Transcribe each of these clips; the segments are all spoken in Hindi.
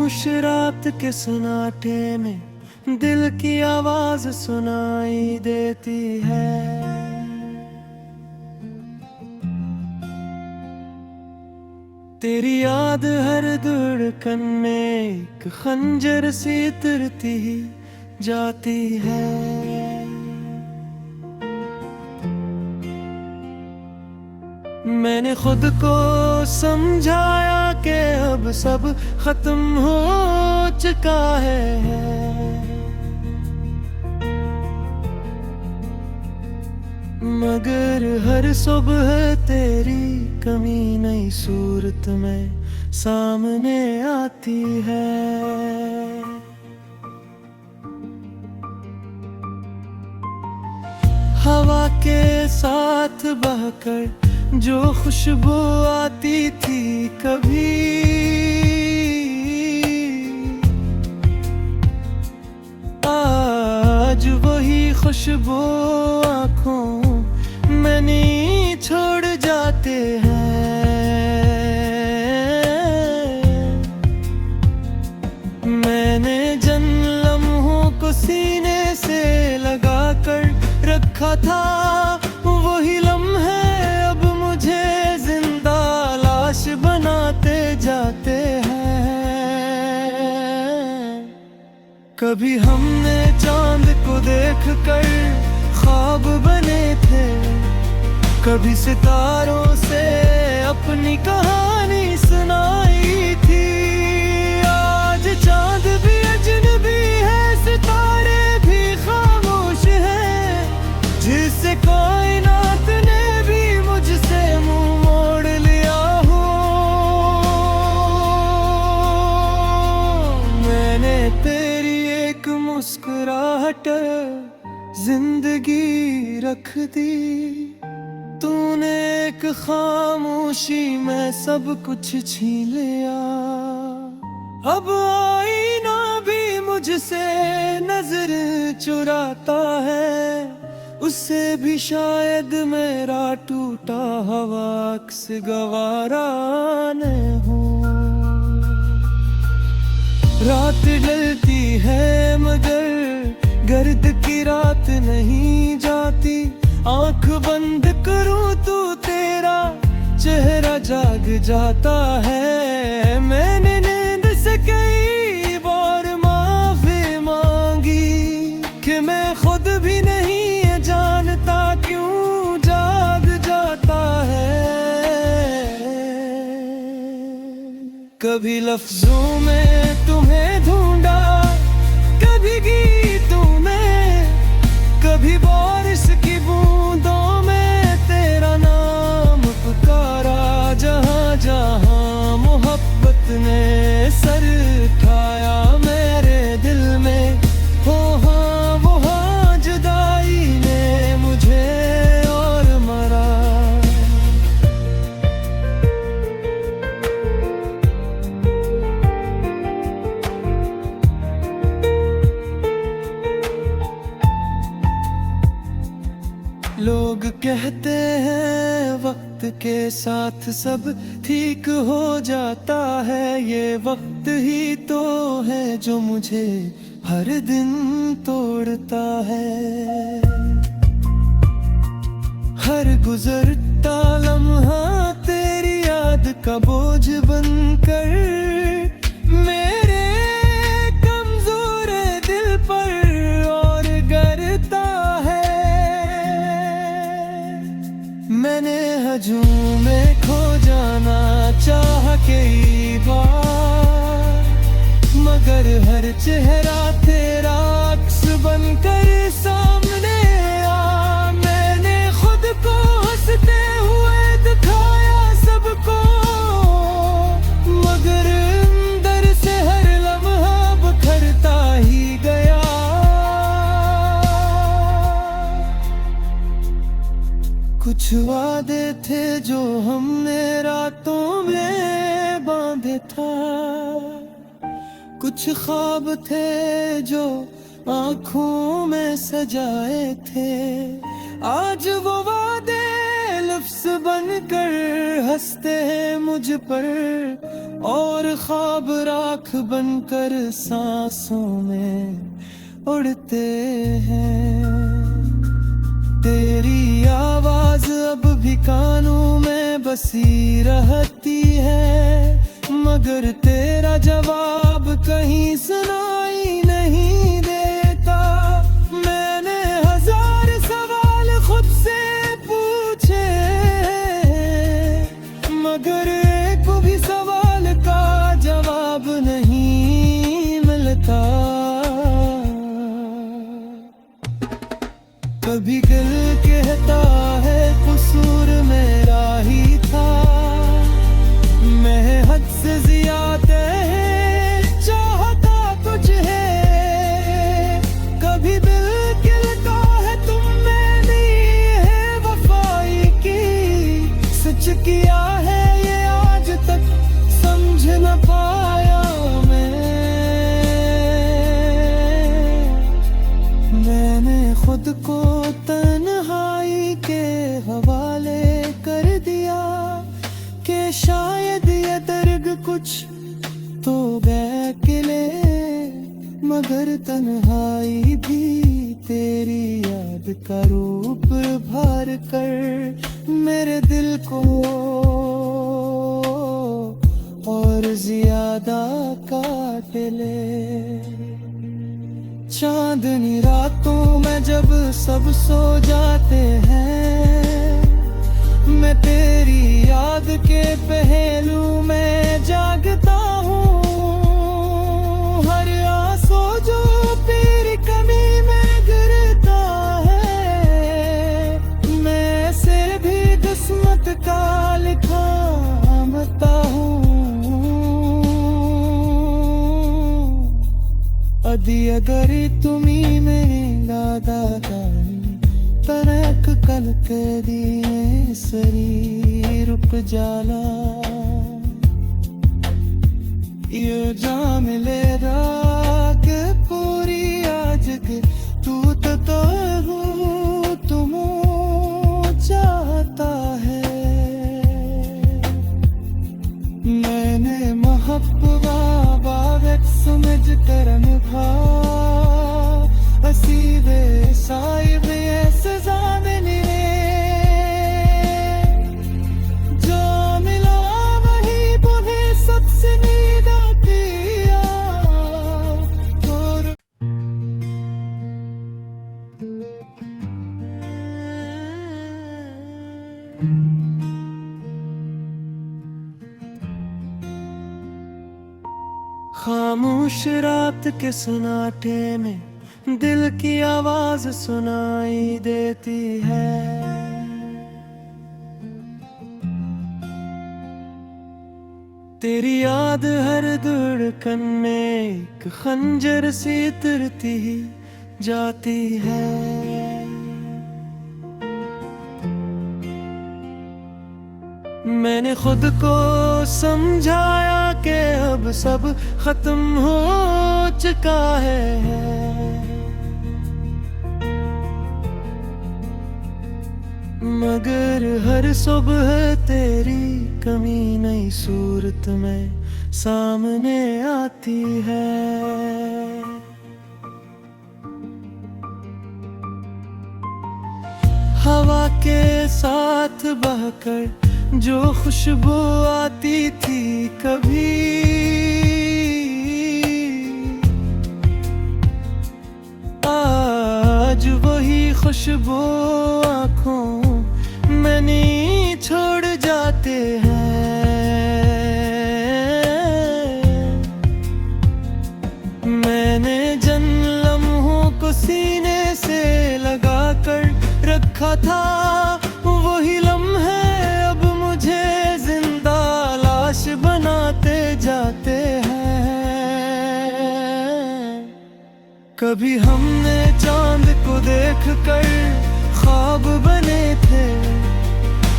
खामोश रात के सन्नाटे में दिल की आवाज सुनाई देती है। तेरी याद हर धड़कन में एक खंजर सी तिरती ही जाती है। मैंने खुद को समझाया कि अब सब खत्म हो चुका है, मगर हर सुबह तेरी कमी नई सूरत में सामने आती है। हवा के साथ बहकर जो खुशबू आती थी कभी, आज वही खुशबू आँखों में नहीं छोड़ जाते हैं। मैंने जिन लम्हों को सीने से लगा कर रखा था, वही लम्हे अब मुझे जिंदा लाश बनाते जाते हैं। कभी हमने चांद को देखकर ख्वाब बने थे, कभी सितारों से अपनी कहानी सुनाई थी। आज चांद भी अजनबी है, सितारे भी खामोश हैं, जिससे कायनात ने भी मुझसे मुंह मोड़ लिया हो। मैंने तेरी एक मुस्कुराहट जिंदगी रख दी, तूने एक खामोशी में सब कुछ छीन लिया। अब आईना भी मुझसे नजर चुराता है, उससे भी शायद मेरा टूटा हुआ अक्स गवारा न हो। रात ढलती है मगर गर्द की रात नहीं जाती, आंख बंद करूं तो तेरा चेहरा जाग जाता है। मैंने नींद से कई बार माफी मांगी कि मैं खुद भी नहीं जानता क्यों जाग जाता है। कभी लफ्जों में तुम्हें ढूंढा, कभी गीतों में, कभी बारिश की बूंदों में तेरा नाम पुकारा। जहाँ जहाँ मोहब्बत ने सर उठाया मेरे दिल में, वहाँ वहाँ जुदाई ने मुझे और मरा। लोग कहते हैं वक्त के साथ सब ठीक हो जाता है, ये वक्त ही तो है जो मुझे हर दिन तोड़ता है। हर गुजरता लम्हा तेरी याद का बोझ बनकर मेरे कमजोर दिल पर और गिरता है। मैंने हजूम में खो जाना चाहा कई बार, मगर हर चेहरा तेरा अक्स बनकर सामने आ। मैंने खुद को हंसते हुए दिखाया सबको, मगर अंदर से हर लम्हा बिखरता ही गया। कुछ वादे थे जो हमने रातों में बांधे था, कुछ ख्वाब थे जो आँखों में सजाए थे। आज वो वादे लफ्ज बनकर हंसते हैं मुझ पर, और ख्वाब राख बनकर सांसों में उड़ते हैं। तेरी आवाज अब भी कानों में बसी रहती है, मगर तेरा जवाब कहीं सुनाई नहीं देता। मैंने हजार सवाल खुद से पूछे, मगर एक भी सवाल का जवाब नहीं मिलता। कभी दिल कहता है कसूर मेरा ही था, मैं हद से ज्यादा चाहता तुझे। कभी दिल कहता है तुम में नहीं है वफाई की, सच किया है ये आज तक समझ न पाया मैंने खुद को तन्हाई के हवाले कर दिया, कि शायद ये दर्द कुछ तो बहकिले, मगर तन्हाई भी तेरी याद का रूप भर कर मेरे दिल को और ज्यादा काट ले। चांदनी रातों में जब सब सो जाते हैं, मैं तेरी याद के पहलू में जागता हूँ। हर आंसू जो तेरी कमी में गिरता है, मैं से भी किस्मत का लिखा मता हूँ। अदी अगर तुम्ही में दादा तरक कल के दिए सरी रुक जाला, ये जा मिले राग पूरी आज के तू तो हूँ तुम चाहता है। मैंने महब्बा बावक समझ कर निभा, असीबे साहिब सजा मिले, जो मिला वही पुनः सबसे निदा किया। खामोश रात के सन्नाटे में दिल की आवाज सुनाई देती है। तेरी याद हर धड़कन में एक खंजर सी तिरती ही जाती है। मैंने खुद को समझाया कि अब सब खत्म हो चुका है, मगर हर सुबह तेरी कमी नई सूरत में सामने आती है। हवा के साथ बहकर जो खुशबू आती थी कभी, आज वही खुशबू आँखों में नहीं छोड़ जाते हैं। मैंने जिन लम्हों को सीने से लगा कर रखा था, वही लम्हे अब मुझे जिंदा लाश बनाते जाते हैं। कभी हमने चांद को देखकर ख्वाब बने थे,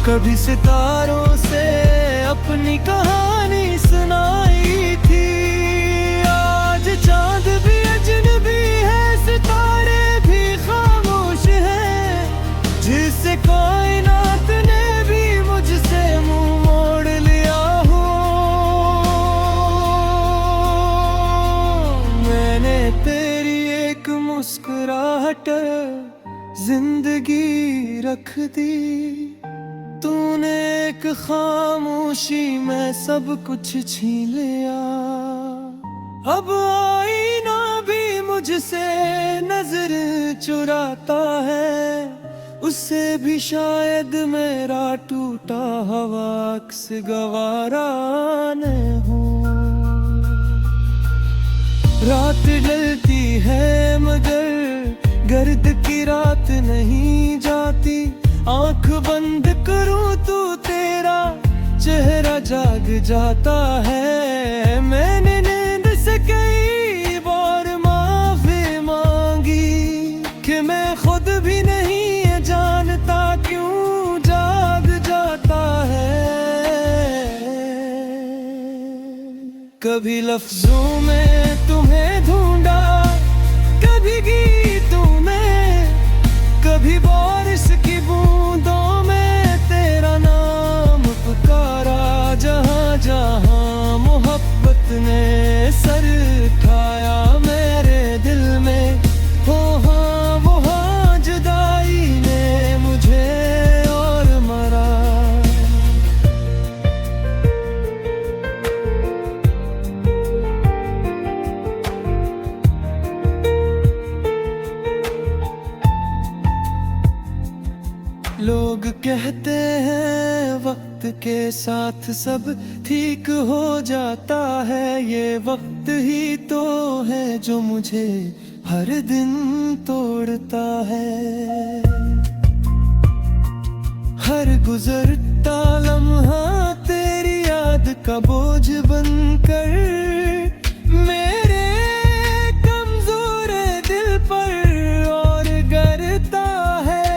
कभी सितारों से अपनी कहानी सुनाई थी। आज चांद भी अजनबी है, सितारे भी खामोश हैं, जिससे कायनात ने भी आहट जिंदगी रख दी। तूने एक खामोशी में सब कुछ छीन लिया। अब आईना भी मुझसे नजर चुराता है, उससे भी शायद मेरा टूटा हुआ अक्स गवारा न हो। रात ढलती है मगर गर्द की रात नहीं जाती। आंख बंद करूं तो तेरा चेहरा जाग जाता है। मैंने नींद से कई बार माफी मांगी कि मैं खुद भी नहीं जानता क्यों जाग जाता है। कभी लफ्जों में तुम्हें ढूंढा, कभी गीतों में, कभी बारिश की बूंदों में तेरा नाम पुकारा। जहां जहां मोहब्बत ने सर उठाया मेरे दिल में, वहाँ जुदाई ने मुझे और मरा। लोग कहते हैं वक्त के साथ सब ठीक हो जाता है। ये वक्त ही तो है जो मुझे हर दिन तोड़ता है। हर गुजरता लम्हा तेरी याद का बोझ बनकर मेरे कमजोर दिल पर और गिरता है।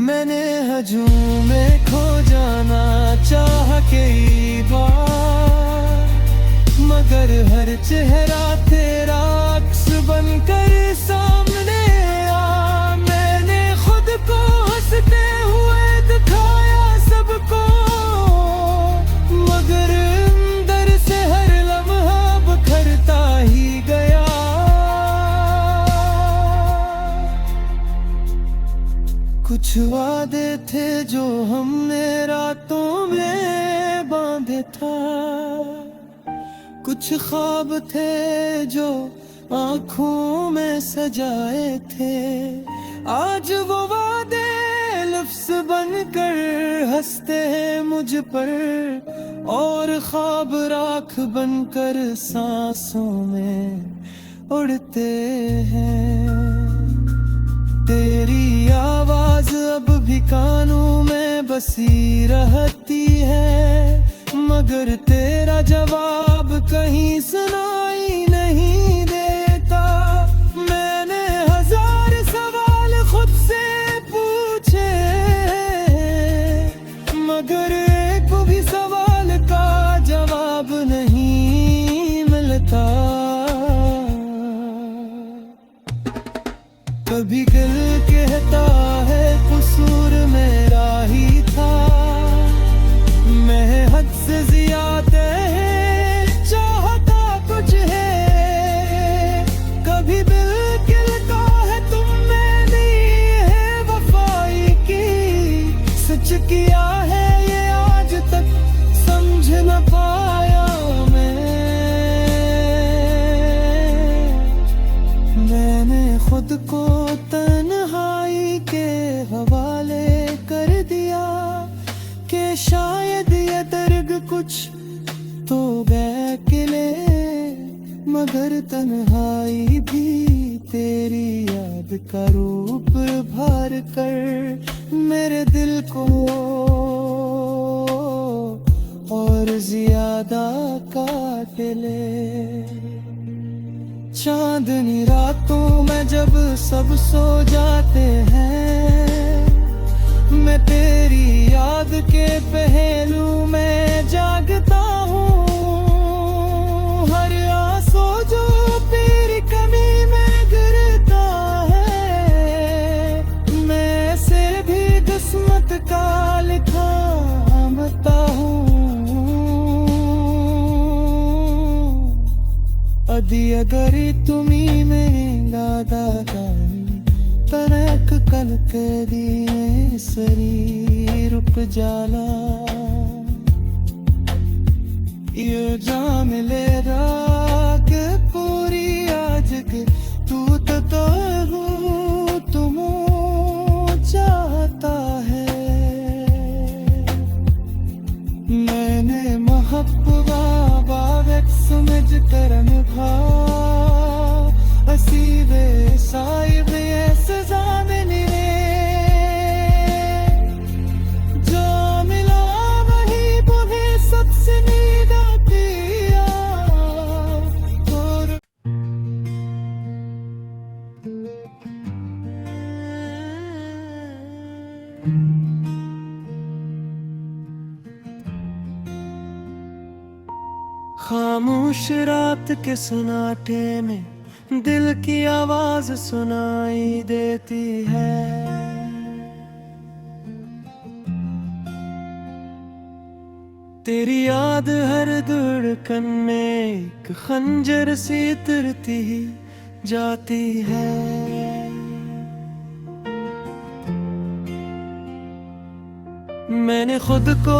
मैंने हजूम में खो जाना चाहा कई बार, मगर हर चेहरा तेरा अक्स बनकर सामने आ। मैंने खुद को हंसते हुए दिखाया सबको, मगर अंदर से हर लम्हा बिखरता ही गया। कुछ वादे थे जो हमने रातों में बांधे था, कुछ ख्वाब थे जो आँखों में सजाए थे। आज वो वादे लफ्ज़ बनकर हंसते हैं मुझ पर, और ख्वाब राख बनकर सांसों में उड़ते हैं। तेरी आवाज अब भी कानों में बसी रहती है, मगर तेरा जवाब कहीं सुनाई नहीं देता। मैंने हजार सवाल खुद से पूछे, मगर एक भी सवाल का जवाब नहीं मिलता। कभी दिल कहता है कसूर मेरा ही था, मैं हद से ज्यादा चाहता कुछ है। कभी दिल कहता है तुमने दी है वफाई की, सच किया है ये आज तक समझ न पाया मैंने खुद को तन्हाई के हवाले कर दिया कि शायद ये दर्द कुछ तो बैकिले, मगर तन्हाई भी तेरी याद का रूप भर कर मेरे दिल को और ज्यादा काट ले। चांदनी रातों में जब सब सो जाते हैं, मैं तेरी याद के पहलू में जागता हूँ। हर आंसू जो तेरी कमी में गिरता है, मैं से भी किस्मत का लिखा मता हूँ। आदि अगरी तुम्ही मेंगादागानी तनक कनके दिए शरीर उपजाला ये जाम ले राग पूरी आज के तू तो हूँ तुम चाहता है मैंने महब्बा बावेक समझ कर निभा असीबे साइबे सजा में जो मिला वही बुहे सबसे नीदा किया और खामोश रात के सन्नाटे में दिल की आवाज सुनाई देती है तेरी याद हर धड़कन में एक खंजर सी तिरती जाती है मैंने खुद को